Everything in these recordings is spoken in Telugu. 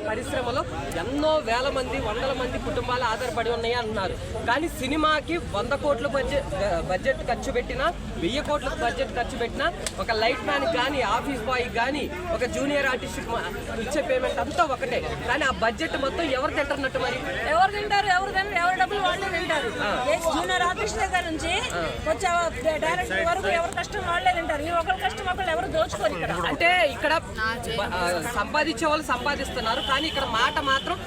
పరిశ్రమలో ఎన్నో వేల మంది, వందల మంది కుటుంబాలు ఆధారపడి ఉన్నాయి అంటున్నారు. కానీ సినిమాకి 100 కోట్ల బడ్జెట్ ఖర్చు పెట్టినా, 1000 కోట్ల బడ్జెట్ ఖర్చు పెట్టినా, ఒక లైట్ మ్యాన్ కానీ, ఆఫీస్ బాయ్ కానీ, ఒక జూనియర్ ఆర్టిస్ట్ ఇచ్చే పేమెంట్ అంతా ఒకటే. కానీ ఆ బడ్జెట్ మొత్తం ఎవరు తింటున్నట్టు? మరి ఎవరు తింటారు? ఎవరు డబ్బులు వాళ్ళే తింటారు. జూనియర్ ఆర్టిస్ట్ దగ్గర నుంచి వచ్చే డైరెక్టర్ వరకు ఎవరు కష్టం వాళ్ళే తింటారు. ఈ ఒకరి కష్టం ఒకళ్ళు ఎవరు దోచుకోరు. ఇక్కడ అంటే ఇక్కడ సంపాదించే వాళ్ళు సంపాదిస్తున్నారు, కానీ ఇక్కడ మాట మాత్రం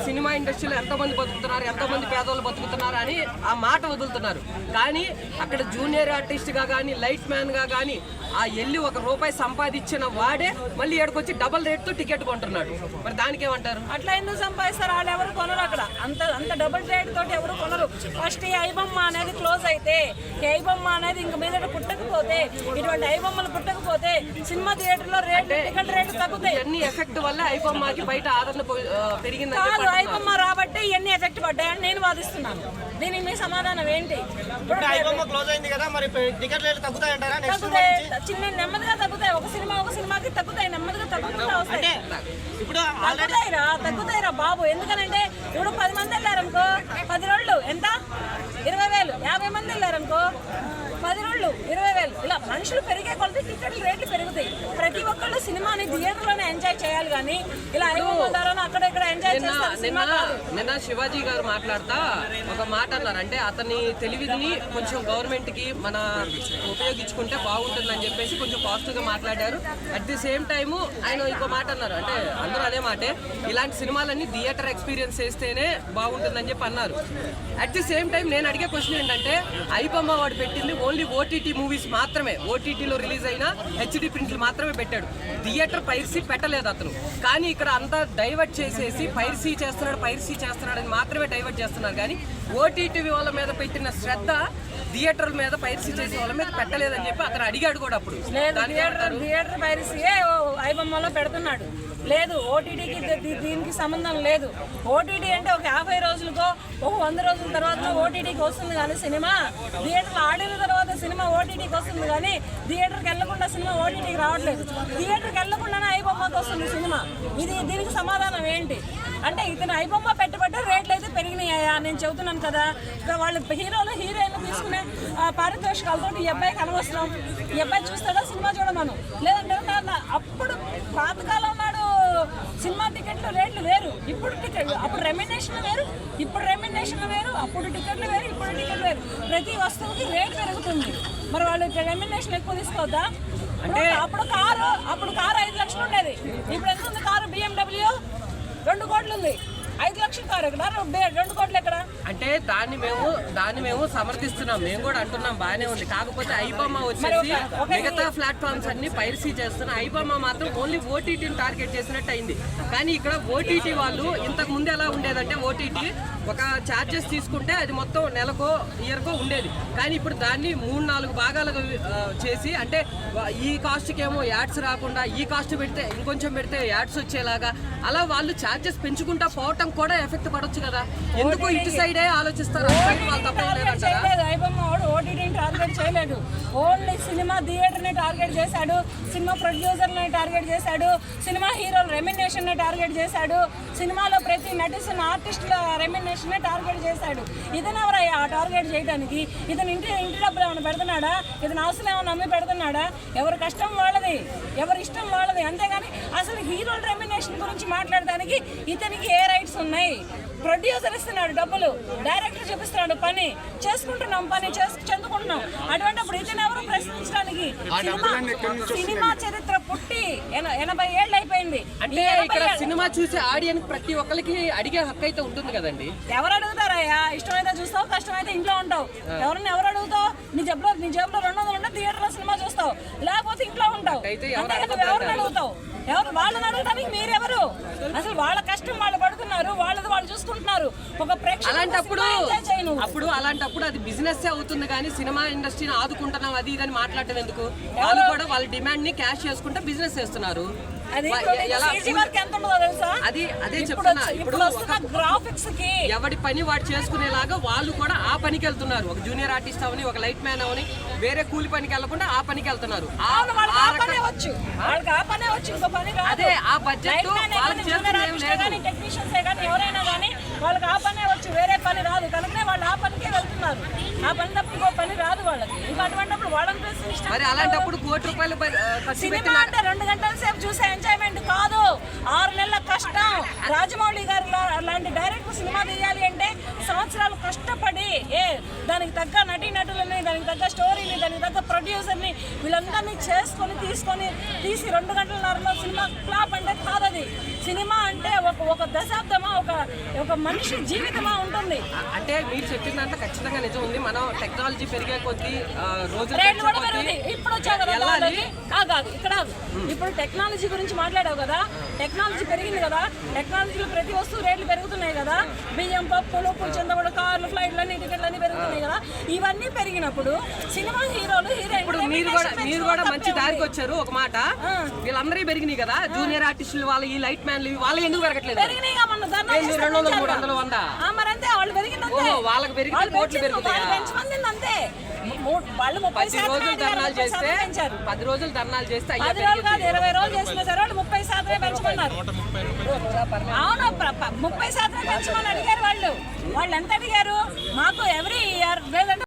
సినిమా ఇండస్ట్రీలో ఎంతోమంది బతుకుతున్నారు, ఎంతోమంది పేదవాళ్ళు బతుకుతున్నారు అని ఆ మాట వదులుతున్నారు. కానీ అక్కడ జూనియర్ ఆర్టిస్ట్గా కానీ, లైట్ మ్యాన్గా కానీ ఆ వెళ్ళి ₹1 సంపాదించిన వాడే మళ్ళీ ఏడుకొచ్చి డబల్ రేట్తో టికెట్ కొంటున్నాడు. మరి దానికి ఏమంటారు? అట్లా ఎందుకు సంపాదిస్తారు? వాళ్ళు ఎవరు కొనరు. అక్కడ అంత డబుల్ రేట్ తోటి ఎవరు కొనరు. ఫస్ట్ ఈ ఐబొమ్మ అనేది క్లోజ్ అయితే, ఈ ఐబొమ్మ అనేది ఇంక మీద పుట్టకపోతే, ఇటువంటి ఐబొమ్మలు పుట్టకపోతే సినిమా థియేటర్లో టికెట్ రేటు తగ్గుతాయి. ఎన్ని ఎఫెక్ట్ వల్ల ఐబొమ్మకి బయట ఆదరణ పెరిగింది కాదు. ఐబొమ్మ రాబట్టి ఎన్ని ఎఫెక్ట్ పడ్డాయని నేను వాదిస్తున్నాను. దీనికి మీ సమాధానం ఏంటి? చిన్న నెమ్మదిగా తగ్గుతాయి. ఒక సినిమాకి తగ్గుతాయి, నెమ్మదిగా తగ్గుతాయిరా బాబు. ఎందుకనంటే ఇప్పుడు 10 మంది వెళ్ళారనుకో, 10 రోజులు ఎంత? 20,000. 50 మంది వెళ్ళారనుకో, 10 రోజులు 20,000. ఇలా మనుషులు పెరిగే కొలది టికెట్లు రేట్లు పెరుగుతాయి. ప్రతి ఒక్కళ్ళు సినిమాని థియేటర్లోనే ఎంజాయ్ చేయాలి, కానీ ఇలా ఐబొమ్మదారని అక్కడ ఇక్కడ ఎంజాయ్ చేస్తారు. నిన్న శివాజీ గారు మాట్లాడుతా ఒక మాట అన్నారు. అంటే అతని తెలివిని కొంచెం గవర్నమెంట్ కి మన ఉపయోగించుకుంటే బాగుంటుందని చెప్పేసి కొంచెం పాజిటివ్ గా మాట్లాడారు. అట్ ది సేమ్ టైమ్ ఆయన ఇంకో మాట అన్నారు. అంటే అందరూ అదే మాటే, ఇలాంటి సినిమాలన్నీ థియేటర్ ఎక్స్పీరియన్స్ చేస్తేనే బాగుంటుందని చెప్పి అన్నారు. అట్ ది సేమ్ టైం నేను అడిగే క్వశ్చన్ ఏంటంటే, ఐబొమ్మ వాడు పెట్టింది ఓన్లీ ఓటీటీ మూవీస్ మాత్రమే, ఓటీటీలో రిలీజ్ అయిన హెచ్డి ప్రింట్లు మాత్రమే పెట్టాడు. థియేటర్ పైరసీ పెట్టలేదు అతను. కానీ ఇక్కడ అంతా డైవర్ట్ చేసేసి పైరసీ చేస్తున్నాడు అని మాత్రమే డైవర్ట్ చేస్తున్నారు. కానీ ఓటీటీ వాళ్ళ మీద పెట్టిన శ్రద్ధ థియేటర్ మీద పైరసీ చేసే వాళ్ళ మీద పెట్టలేదని చెప్పి అతను అడిగాడు కూడా. అప్పుడు థియేటర్ పైరసీ ఐబొమ్మలో పెడుతున్నాడు. లేదు, ఓటీటీకి దీనికి సంబంధం లేదు. ఓటీటీ అంటే ఒక 50 రోజులకో, ఒక 100 రోజుల తర్వాత ఓటీటీకి వస్తుంది. కానీ సినిమా థియేటర్లో ఆడిన తర్వాత సినిమా ఓటీటీకి వస్తుంది, కానీ థియేటర్కి వెళ్లకుండా సినిమా ఓటీటీకి రావట్లేదు. థియేటర్కి వెళ్లకుండానే ఐబొమ్మకి వస్తుంది సినిమా. దీనికి సమాధానం ఏంటి? అంటే ఇతను ఐబొమ్మ పెట్టబట్టే రేట్లు అయితే పెరిగినాయా? నేను చెబుతున్నాను కదా, వాళ్ళు హీరోలు హీరోయిన్లు తీసుకునే పారితోషికాలతో ఈ అబ్బాయికి అనవసరం. ఈ అబ్బాయి చూస్తాడా? సినిమా చూడమను. లేదంటే అప్పుడు పాతకాలం నాడు సినిమా టికెట్లు రేట్లు వేరు, ఇప్పుడు అప్పుడు రెమ్యునేషన్ వేరు, ఇప్పుడు రెమ్యునేషన్ వేరు, అప్పుడు టికెట్లు వేరు, ఇప్పుడు టికెట్లు వేరు. ప్రతి వస్తువుకి రేటు పెరుగుతుంది. మరి వాళ్ళు రెమ్యునేషన్ ఎక్కువ తీసుకోవద్దా? అంటే అప్పుడు కారు 5 లక్షలు ఉండేది, ఇప్పుడు ఎంత ఉంది? కారు BMW 2 కోట్లు ఉంది. 5 లక్షల కారు ఎక్కడ? 2 కోట్లు ఎక్కడ? అంటే దాన్ని మేము సమర్థిస్తున్నాం, మేము కూడా అంటున్నాం బాగానే ఉంది. కాకపోతే ఐబొమ్మ వచ్చేసి మిగతా ప్లాట్ఫామ్స్ అన్ని పైరసీ చేస్తున్న, ఐబొమ్మ మాత్రం ఓన్లీ ఓటీటీని టార్గెట్ చేసినట్టు అయింది. కానీ ఇక్కడ ఓటీటీ వాళ్ళు ఇంతకు ముందు ఎలా ఉండేదంటే, ఓటీటీ ఒక ఛార్జెస్ తీసుకుంటే అది మొత్తం నెలకో ఇయర్కో ఉండేది. కానీ ఇప్పుడు దాన్ని 3-4 భాగాలుగా చేసి, అంటే ఈ కాస్ట్కి ఏమో యాడ్స్ రాకుండా, ఈ కాస్ట్ పెడితే ఇంకొంచెం పెడితే యాడ్స్ వచ్చేలాగా అలా వాళ్ళు ఛార్జెస్ పెంచుకుంటా పోవటం కూడా ఎఫెక్ట్ పడొచ్చు కదా. ఎందుకు ఇటు సైడే ఆలోచిస్తారు? ఓటీటీని టార్గెట్ చేయలేదు, ఓన్లీ సినిమా థియేటర్ని టార్గెట్ చేశాడు, సినిమా ప్రొడ్యూసర్ని టార్గెట్ చేశాడు, సినిమా హీరోల రెమ్యునేషన్ని టార్గెట్ చేశాడు, సినిమాలో ప్రతి నటిస్తున్న ఆర్టిస్టుల రెమ్యునేషన్ని టార్గెట్ చేశాడు. ఇతను ఎవరయ్యా ఆ టార్గెట్ చేయడానికి? ఇతను ఇంటి డబ్బులు ఏమైనా పెడుతున్నాడా? ఇతను అవసరం ఏమైనా అమ్మి పెడుతున్నాడా? ఎవరి కష్టం వాళ్ళది, ఎవరి ఇష్టం వాళ్ళది. అంతేగాని అసలు హీరోల రెమ్యునేషన్ గురించి మాట్లాడడానికి ఇతనికి ఏ రైట్స్ ఉన్నాయి? ప్రొడ్యూసర్ ఇస్తున్నాడు డబ్బులు, డైరెక్టర్ చూపిస్తున్నాడు, పని చేసుకుంటున్నాం, చెందుకుంటున్నాం. అటువంటిప్పుడు ఇతను ఎవరు ప్రశ్నించడానికి? సినిమా చరిత్ర పుట్టి 80 ఏళ్ళు అయిపోయింది. అంటే ఇక్కడ సినిమా చూసే ఆడియన్స్ ప్రతి ఒక్కరికి అడిగే హక్కు అయితే ఉంటుంది కదండి. ఎవరు అడుగుతారయ్యా? ఇష్టమైతే చూస్తావు, కష్టమైతే ఇంట్లో ఉంటావు. ఎవరు అడుగుతావు? నీ జేబులో 200 ఉంటే థియేటర్లో సినిమా చూస్తావు, లేకపోతే ఇంట్లో ఉంటావు. ఎవరిని అడుగుతావు? వాళ్ళని అడగడానికి మీరెవరు? అసలు వాళ్ళ కష్టం వాళ్ళు పడుతున్నారు, వాళ్ళది వాళ్ళు చూసుకుంటున్నారు. ఒక అలాంటప్పుడు అది బిజినెస్ అవుతుంది. కానీ సినిమా ఇండస్ట్రీని ఆదుకుంటున్నాం అది ఇదని మాట్లాడటం ఎందుకు? వాళ్ళు కూడా వాళ్ళ డిమాండ్ ని క్యాష్ చేసుకుంటే బిజినెస్ చేస్తున్నారు. అది ఎలా CG వర్క్ ఎంత ఉంటుందో తెలుసా? అది అదే చెప్తున్నా. ఇప్పుడు గ్రాఫిక్స్ కి ఎవడి పని వాడు చేసుకునేలాగా వాళ్ళు కూడా ఆ పనికి వెళ్తున్నారు. ఒక జూనియర్ ఆర్టిస్ట్ అవని, ఒక లైట్ మ్యాన్ అవని, వేరే కూలి పనికి వెళ్లకుండా ఆ పనికి వెళ్తున్నారు. వాళ్ళకి ఆ పనే వచ్చు, ఇంకో పని కాదు. అదే ఆ బడ్జెట్ వాళ్ళకి చేసుకునే టెక్నీషియన్స్ కానీ ఎవరైనా కానీ వాళ్ళకి ఆ పనే వచ్చు, వేరే పని రాదు. కనుకనే వాళ్ళు ఆ పనికే వెళ్తున్నారు. ఆ పని తప్ప ఇంకో పని రాదు వాళ్ళకి. ఇంకా అటువంటిప్పుడు వాళ్ళని ప్రశ్నించడం. మరి అలాంటప్పుడు ₹1 ఖర్చు సినిమా అంటే 2 గంటల సేపు చూసే ఎంజాయ్మెంట్ కాదు, 6 నెలల కష్టం. రాజమౌళి గారు లాంటి డైరెక్టర్ సినిమా తీయాలి అంటే సంవత్సరాలు కష్టపడి దానికి తగ్గ నటీనటులని, దానికి తగ్గ స్టోరీని, దానికి తగ్గ ప్రొడ్యూసర్ని వీళ్ళందరినీ చేసుకొని తీసి 2 గంటలన్నరలో సినిమా ఫ్లాప్ అంటే కాదది. సినిమా అంటే ఒక దశాబ్దమా, ఒక మనిషి జీవితమా ఉంటుంది. అంటే మీరు చెప్పిందంతా ఖచ్చితంగా నిజం ఉంది. మనం టెక్నాలజీ పెరిగే కొద్దీ రోజులు రేట్లు కూడా పెరుగుతాయి. ఇప్పుడు వచ్చావు కదా కాదు ఇక్కడ ఇప్పుడు టెక్నాలజీ గురించి మాట్లాడావు కదా, టెక్నాలజీ పెరిగింది కదా, టెక్నాలజీలో ప్రతి వస్తువు రేట్లు పెరుగుతున్నాయి కదా. బియ్యం, పప్పులు, చింతపడు, కార్లు, ఫ్లైట్లన్నీ, టికెట్లన్నీ పెరుగుతున్నాయి కదా. ఇవన్నీ పెరిగినప్పుడు సినిమా హీరోలు, ఇప్పుడు మీరు కూడా మంచి దారికి వచ్చారు. ఒక మాట, వీళ్ళందరూ పెరిగినాయి కదా, జూనియర్ ఆర్టిస్టులు వాళ్ళు, ఈ లైట్ మ్యాన్లు వాళ్ళు ఎందుకు పెరగట్లేదు? పెరిగినాయి మన 200, 300, 100 మరంతే వాళ్ళు పెరిగిందంతే. వాళ్ళకి పెరిగితే కోట్లు పెరుగుతాయి. అంతే వాళ్ళు 10 రోజులు ధర్నాలు చేస్తే 10 రోజులు ధర్నాలు చేస్తే 10 రోజులు కాదు 20 రోజులు చేసినా సరే వాళ్ళు 30% పెంచుకున్నారు. అవును 30% పెంచమని అడిగారు వాళ్ళు ఎంత అడిగారు? మాకు ఎవ్రీ ఇయర్ లేదంటే